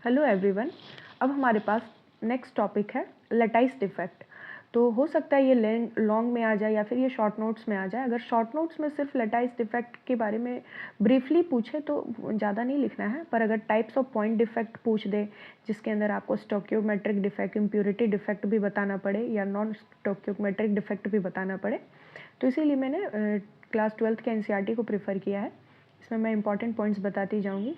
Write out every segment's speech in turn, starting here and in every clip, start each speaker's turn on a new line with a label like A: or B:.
A: Hello everyone. अब हमारे पास next topic है लैटाइस डिफेक्ट। तो हो सकता है ये लॉन्ग में आ जाए या फिर ये शॉर्ट नोट्स में आ जाए। अगर शॉर्ट नोट्स में सिर्फ लैटाइस डिफेक्ट के बारे में ब्रीफली पूछे तो ज़्यादा नहीं लिखना है, पर अगर टाइप्स ऑफ पॉइंट डिफेक्ट पूछ दे जिसके अंदर आपको स्टोक्योमेट्रिक डिफेक्ट, इम्प्योरिटी डिफेक्ट भी बताना पड़े या नॉन स्टोक्योमेट्रिक डिफेक्ट भी बताना पड़े, तो इसीलिए मैंने क्लास 12th के एनसीईआरटी को प्रेफर किया है। इसमें मैं इंपॉर्टेंट पॉइंट्स बताती जाऊँगी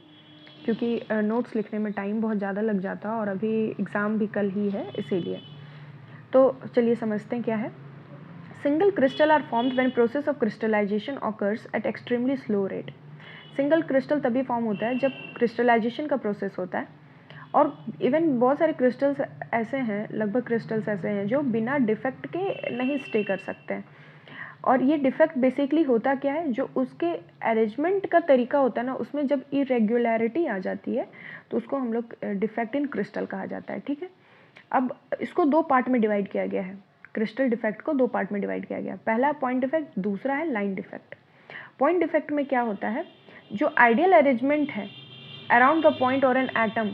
A: क्योंकि नोट्स लिखने में टाइम बहुत ज़्यादा लग जाता और अभी एग्ज़ाम भी कल ही है, इसीलिए। तो चलिए समझते हैं क्या है। Single crystal are formed when process of crystallization occurs at extremely slow rate. Single crystal तभी फॉर्म होता है जब क्रिस्टलाइजेशन का प्रोसेस होता है, और इवन बहुत सारे क्रिस्टल्स ऐसे हैं, लगभग क्रिस्टल्स ऐसे हैं जो बिना डिफेक्ट के नहीं स्टे कर सकते हैं। और ये डिफेक्ट बेसिकली होता क्या है, जो उसके अरेंजमेंट का तरीका होता है ना, उसमें जब इरेगुलरिटी आ जाती है तो उसको हम लोग डिफेक्ट इन क्रिस्टल कहा जाता है। ठीक है, अब इसको दो पार्ट में डिवाइड किया गया है। क्रिस्टल डिफेक्ट को दो पार्ट में डिवाइड किया गया। पहला पॉइंट डिफेक्ट, दूसरा है लाइन डिफेक्ट। पॉइंट डिफेक्ट में क्या होता है, जो आइडियल अरेंजमेंट है अराउंड द पॉइंट और एन एटम,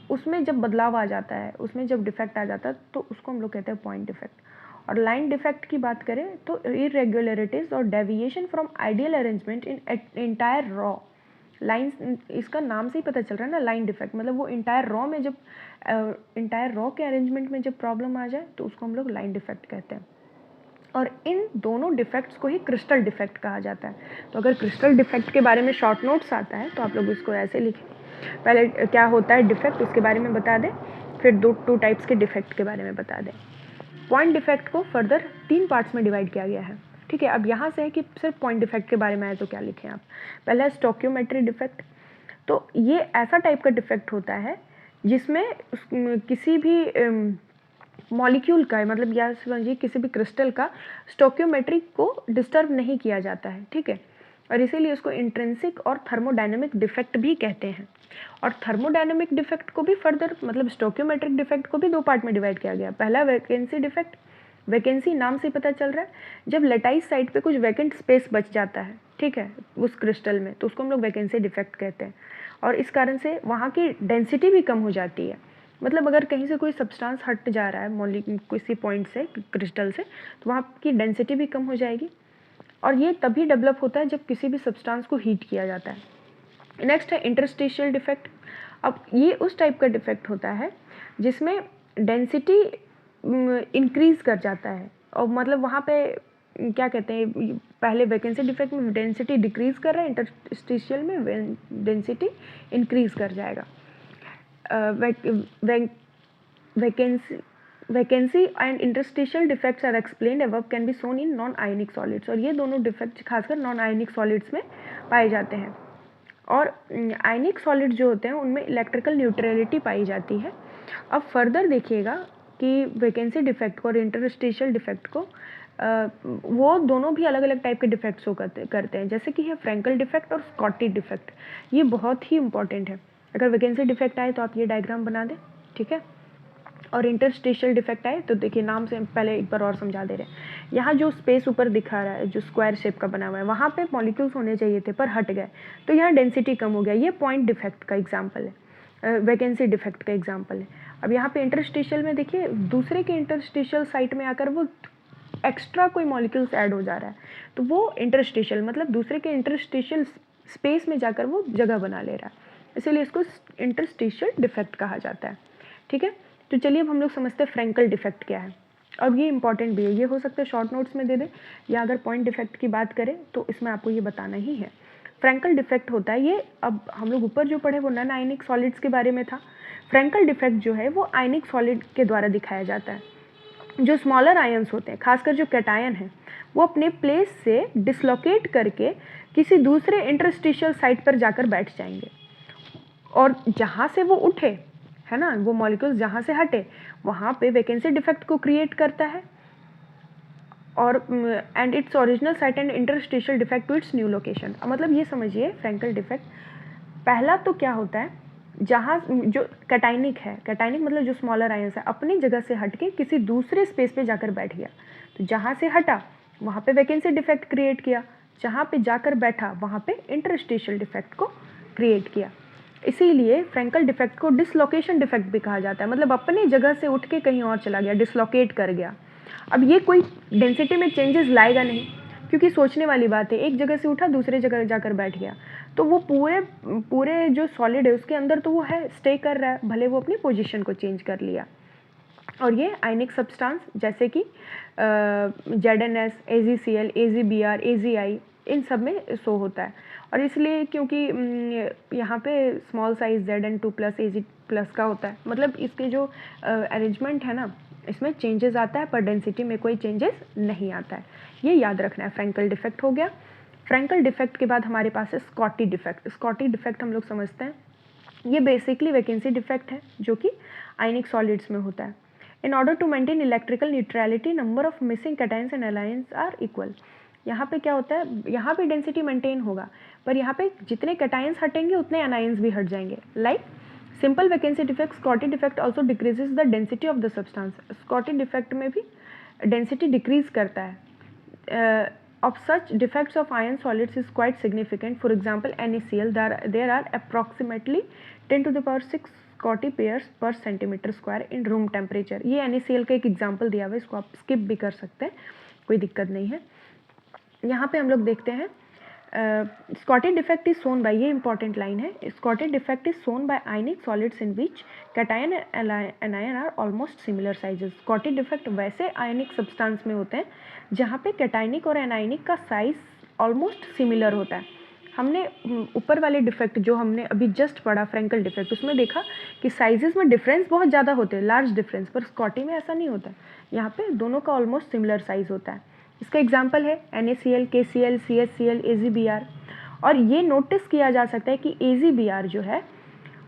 A: उसमें जब बदलाव आ जाता है, उसमें जब डिफेक्ट आ जाता है तो उसको हम लोग कहते हैं पॉइंट डिफेक्ट। और लाइन डिफेक्ट की बात करें तो इरेगुलरिटीज और deviation from ideal arrangement in entire raw line, इसका नाम से ही पता चल रहा है ना, लाइन डिफेक्ट मतलब वो इंटायर रॉ में जब इंटायर रॉ के अरेंजमेंट में जब प्रॉब्लम आ जाए तो उसको हम लोग लाइन डिफेक्ट कहते हैं। और इन दोनों डिफेक्ट्स को ही क्रिस्टल डिफेक्ट कहा जाता है। तो अगर क्रिस्टल डिफेक्ट के बारे में शॉर्ट नोट्स आता है तो आप लोग इसको ऐसे लिखें, पहले क्या होता है डिफेक्ट उसके बारे में बता दें, फिर टू टाइप्स के डिफेक्ट के बारे में बता दें। पॉइंट डिफेक्ट को फर्दर 3 पार्ट्स में डिवाइड किया गया है। ठीक है, अब यहाँ से है कि सिर्फ पॉइंट डिफेक्ट के बारे में आए तो क्या लिखें आप। पहला है स्टोक्योमेट्री डिफेक्ट। तो ये ऐसा टाइप का डिफेक्ट होता है जिसमें किसी भी मॉलिक्यूल का, मतलब या समझिए किसी भी क्रिस्टल का स्टोक्योमेट्री को डिस्टर्ब नहीं किया जाता है। ठीक है, और इसीलिए उसको इंट्रिंसिक और थर्मोडायनेमिक डिफेक्ट भी कहते हैं। और थर्मोडायनेमिक डिफेक्ट को भी फर्दर, मतलब स्टोक्योमेट्रिक डिफेक्ट को भी दो पार्ट में डिवाइड किया गया। पहला वैकेंसी डिफेक्ट। वैकेंसी नाम से पता चल रहा है, जब लेटाइस साइड पे कुछ वैकेंट स्पेस बच जाता है, ठीक है, उस क्रिस्टल में, तो उसको हम लोग वैकेंसी डिफेक्ट कहते हैं। और इस कारण से वहाँ की डेंसिटी भी कम हो जाती है। मतलब अगर कहीं से कोई सब्सटेंस हट जा रहा है किसी पॉइंट से, क्रिस्टल से, तो वहाँ की डेंसिटी भी कम हो जाएगी। और ये तभी डेवलप होता है जब किसी भी सब्सटेंस को हीट किया जाता है। नेक्स्ट है इंटरस्टिशियल डिफेक्ट। अब ये उस टाइप का डिफेक्ट होता है जिसमें डेंसिटी इंक्रीज कर जाता है, और मतलब वहाँ पे क्या कहते हैं, पहले वैकेंसी डिफेक्ट में डेंसिटी डिक्रीज कर रहा है, इंटरस्टिशियल में डेंसिटी इंक्रीज कर जाएगा। Vacancy and interstitial defects are explained above can be shown in non ionic solids. और ये दोनों डिफेक्ट्स खासकर नॉन आयनिक सॉलिड्स में पाए जाते हैं। और आयनिक सॉलिड जो होते हैं उनमें इलेक्ट्रिकल न्यूट्रलिटी पाई जाती है। अब फर्दर देखिएगा कि वैकेंसी डिफेक्ट को और इंटरस्टिशियल डिफेक्ट को वो दोनों भी अलग अलग टाइप के डिफेक्ट्स को करते हैं, जैसे कि है फ्रैंकल डिफेक्ट और स्कॉटी डिफेक्ट। ये बहुत ही इंपॉर्टेंट है। अगर वैकेंसी डिफेक्ट आए तो आप ये डायग्राम बना दें, ठीक है। और इंटरस्टिशियल डिफेक्ट आए तो देखिए, नाम से पहले एक बार और समझा दे रहे हैं। यहाँ जो स्पेस ऊपर दिखा रहा है, जो स्क्वायर शेप का बना हुआ है, वहाँ पे मॉलिक्यूल्स होने चाहिए थे पर हट गए, तो यहाँ डेंसिटी कम हो गया। ये पॉइंट डिफेक्ट का एग्जाम्पल है, वैकेंसी डिफेक्ट का एग्जाम्पल है। अब यहाँ पे इंटरस्टिशियल में देखिए, दूसरे के इंटरस्टिशियल साइट में आकर वो एक्स्ट्रा कोई मॉलिक्यूल्स ऐड हो जा रहा है, तो वो इंटरस्टिशियल मतलब दूसरे के इंटरस्टिशियल स्पेस में जाकर वो जगह बना ले रहा है, इसीलिए इसको इंटरस्टिशियल डिफेक्ट कहा जाता है। ठीक है, तो चलिए अब हम लोग समझते हैं फ्रैंकल डिफेक्ट क्या है। अब ये इंपॉर्टेंट भी है, ये हो सकता है शॉर्ट नोट्स में दे दें, या अगर पॉइंट डिफेक्ट की बात करें तो इसमें आपको ये बताना ही है। फ्रैंकल डिफेक्ट होता है ये, अब हम लोग ऊपर जो पढ़े वो नॉन आयनिक सॉलिड्स के बारे में था। फ्रैंकल डिफेक्ट जो है वो आयनिक सॉलिड के द्वारा दिखाया जाता है। जो स्मॉलर आयन्स होते हैं, खासकर जो कैटायन है, वो अपने प्लेस से डिसलोकेट करके किसी दूसरे इंटरस्टिशियल साइट पर जाकर बैठ जाएंगे, और जहाँ से वो उठे, है ना, वो मॉलिक्यूल्स जहाँ से हटे वहाँ पे वैकेंसी डिफेक्ट को क्रिएट करता है, और and its original site and interstitial defect to its new location. मतलब ये समझिए फ्रैंकल डिफेक्ट पहला तो क्या होता है, जहाँ जो कैटायनिक है, कैटायनिक मतलब जो स्मॉलर आयंस है, अपनी जगह से हटके किसी दूसरे स्पेस पे जाकर बैठ गया, तो जहाँ से हटा वहाँ पे वैकेंसी डिफेक्ट क्रिएट किया, जहाँ पे जाकर बैठा वहाँ पे इंटरस्टिशियल डिफेक्ट को क्रिएट किया। इसीलिए फ्रैंकल डिफेक्ट को डिसलोकेशन डिफेक्ट भी कहा जाता है, मतलब अपनी जगह से उठ के कहीं और चला गया, डिसलोकेट कर गया। अब ये कोई डेंसिटी में चेंजेस लाएगा नहीं, क्योंकि सोचने वाली बात है, एक जगह से उठा दूसरे जगह जाकर बैठ गया, तो वो पूरे पूरे जो सॉलिड है उसके अंदर तो वो है, स्टे कर रहा है, भले वो अपनी पोजीशन को चेंज कर लिया। और ये आयनिक सब्सटेंस जैसे कि ZnS, AgCl, AgBr, AgI, इन सब में शो होता है। और इसलिए क्योंकि यहाँ पे small size Zn2 plus Ag plus का होता है, मतलब इसके जो अरेंजमेंट है ना, इसमें चेंजेस आता है पर डेंसिटी में कोई चेंजेस नहीं आता है, ये याद रखना है। फ्रैंकल डिफेक्ट हो गया। फ्रैंकल डिफेक्ट के बाद हमारे पास है स्कॉटी डिफेक्ट। स्कॉटी डिफेक्ट हम लोग समझते हैं, ये बेसिकली वैकेंसी डिफेक्ट है जो कि आयनिक सॉलिड्स में होता है। In order to maintain electrical neutrality number of missing cations and anions are equal. यहाँ पे क्या होता है, यहाँ पे डेंसिटी मेंटेन होगा, पर यहाँ पे जितने कैटायंस हटेंगे उतने एनायंस भी हट जाएंगे। Like simple vacancy defect, Schottky defect also decreases the density of the substance. Schottky defect में भी डेंसिटी डिक्रीज करता है। Of such defects of iron solids is quite significant. For example, NaCl, there are approximately 10 to the power 6 Scotty pairs per centimeter square in room temperature. ये NaCl का एक example दिया हुआ है, इसको आप स्किप भी कर सकते हैं, कोई दिक्कत नहीं है। यहाँ पे हम लोग देखते हैं Scotty defect is shown by, ये इंपॉर्टेंट लाइन है, Scotty defect is shown by ionic solids in which cation and anion are almost similar sizes. Scotty defect वैसे आयनिक सब्सटेंस में होते हैं जहाँ पे कैटायनिक और एनायनिक का साइज ऑलमोस्ट सिमिलर होता है। हमने ऊपर वाले डिफेक्ट जो हमने अभी जस्ट पढ़ा फ्रैंकल डिफेक्ट, उसमें देखा कि साइजेस में डिफरेंस बहुत ज़्यादा होते हैं, लार्ज डिफरेंस, पर स्कॉटी में ऐसा नहीं होता। यहाँ पे दोनों का ऑलमोस्ट सिमिलर साइज होता है। इसका एग्जाम्पल है NaCl, KCl, CHCl, AgBr। और ये नोटिस किया जा सकता है कि AgBr जो है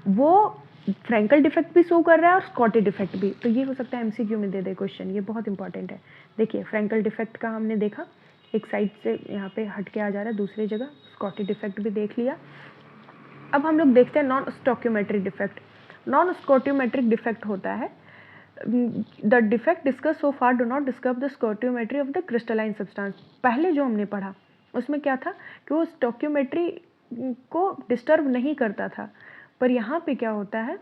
A: वो फ्रैंकल डिफेक्ट भी शो कर रहा है और स्कॉटी डिफेक्ट भी। तो ये हो सकता है MCQ में दे दे क्वेश्चन, ये बहुत इंपॉर्टेंट है। देखिए फ्रैंकल डिफेक्ट का हमने देखा, एक साइड से यहाँ पे हट के आ जा रहा है दूसरी जगह, स्कॉटी डिफेक्ट भी देख लिया। अब हम लोग देखते हैं non stoichiometric defect. Non stoichiometric defect होता है, the defect discuss so far do not disturb the stoichiometry of the crystalline substance. पहले जो हमने पढ़ा उसमें क्या था कि वो स्टोक्योमेट्री को डिस्टर्ब नहीं करता था, पर यहाँ पे क्या होता है,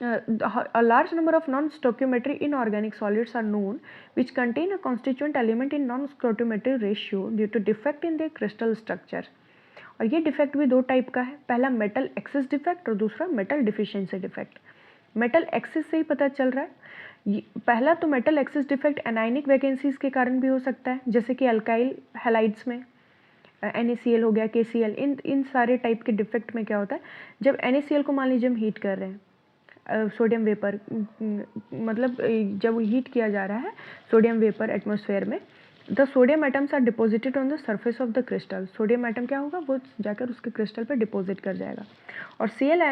A: a large number of non-stoichiometry inorganic solids are known which contain a constituent element in non-stoichiometry ratio due to defect in their crystal structure। और ये डिफेक्ट भी दो टाइप का है, पहला मेटल एक्सेस डिफेक्ट और दूसरा metal deficiency defect. Metal access से ही पता चल रहा है, पहला तो metal excess defect anionic vacancies के कारण भी हो सकता है, जैसे कि अल्काइल हैलाइड्स में NaCl हो गया, KCl, इन सारे टाइप के डिफेक्ट में क्या होता है, जब NaCl को मान लीजिए हम हीट कर रहे हैं, सोडियम वेपर, मतलब जब हीट किया जा रहा है सोडियम वेपर एटमॉस्फेयर में, the sodium atoms are deposited on the surface of the crystal. Sodium atom क्या होगा, वो जाकर उसके क्रिस्टल पर डिपॉजिट कर जाएगा, और Cl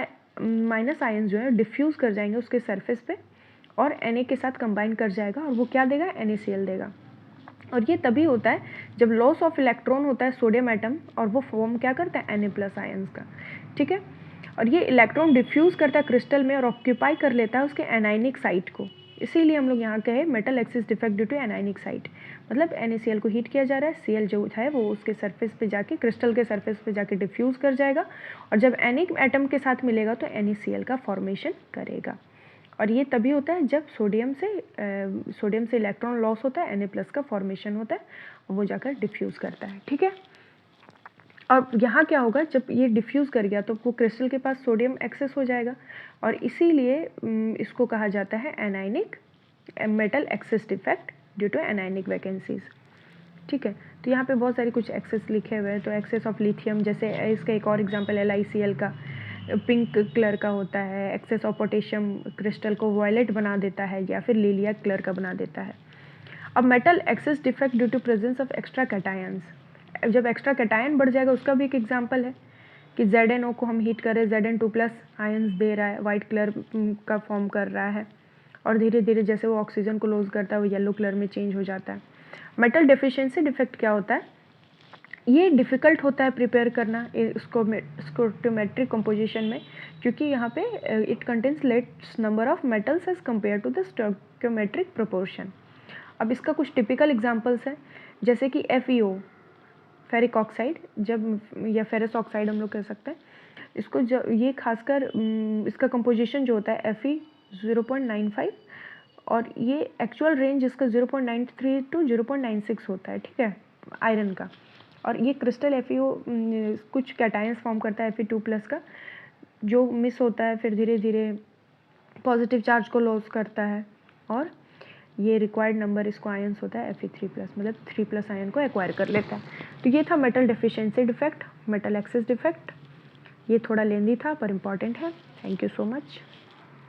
A: माइनस आयन जो है डिफ्यूज़ कर जाएंगे उसके सरफेस पे और Na के साथ कंबाइन कर जाएगा, और वो क्या देगा, NaCl देगा। और ये तभी होता है जब लॉस ऑफ इलेक्ट्रॉन होता है सोडियम एटम, और वो फॉर्म क्या करता है, Na प्लस आयन्स का, ठीक है। और ये इलेक्ट्रॉन डिफ्यूज़ करता है क्रिस्टल में और ऑक्यूपाई कर लेता है उसके एनायनिक साइट को, इसीलिए हम लोग यहाँ कहे metal excess defect due to anionic site. मतलब NaCl को हीट किया जा रहा है, Cl जो है वो उसके सरफेस पे जाके, क्रिस्टल के सरफेस पे जाके डिफ्यूज़ कर जाएगा, और जब Na एटम के साथ मिलेगा तो NaCl का फॉर्मेशन करेगा। और ये तभी होता है जब सोडियम से इलेक्ट्रॉन लॉस होता है, Na प्लस का फॉर्मेशन होता है, और वो जाकर डिफ्यूज़ करता है, ठीक है। और यहाँ क्या होगा, जब ये डिफ्यूज़ कर गया तो वो क्रिस्टल के पास सोडियम एक्सेस हो जाएगा, और इसीलिए इसको कहा जाता है anionic metal excess defect due to anionic vacancies, ठीक है। तो यहाँ पे बहुत सारी कुछ एक्सेस लिखे हुए हैं, तो एक्सेस ऑफ लिथियम, जैसे इसका एक और एग्जांपल LiCl का पिंक कलर का होता है। एक्सेस ऑफ पोटेशियम क्रिस्टल को वॉयलेट बना देता है या फिर लिलियक कलर का बना देता है। अब metal excess defect due to presence of extra cations, जब एक्स्ट्रा कैटायन बढ़ जाएगा उसका भी एक एग्जांपल है कि ZnO को हम हीट करें, Zn2 प्लस आयन्स दे रहा है, वाइट कलर का फॉर्म कर रहा है, और धीरे धीरे जैसे वो ऑक्सीजन को लॉस करता है वो येलो कलर में चेंज हो जाता है। मेटल डेफिशिएंसी डिफेक्ट क्या होता है, ये डिफ़िकल्ट होता है प्रिपेयर करना स्टोइकोमेट्रिक कंपोजिशन में, क्योंकि यहाँ पे it contains less number of metals as compare to the stoichiometric proportion. अब इसका कुछ टिपिकल एग्जांपल्स हैं, जैसे कि FeO फेरिक ऑक्साइड, जब या फेरस ऑक्साइड हम लोग कह सकते हैं, इसको ये खासकर इसका कंपोजिशन जो होता है Fe 0.95 और ये एक्चुअल रेंज इसका 0.93 टू 0.96 होता है, ठीक है, आयरन का। और ये क्रिस्टल FeO कुछ कैटायंस फॉर्म करता है Fe2+ का, जो मिस होता है, फिर धीरे धीरे पॉजिटिव चार्ज को लॉस करता है, और ये रिक्वायर्ड नंबर इसको आयंस होता है Fe3+, मतलब 3+ आयन को एक्वायर कर लेता है। तो ये था metal deficiency defect, metal excess defect. ये थोड़ा लेंदी था पर इम्पॉर्टेंट है। Thank you so much.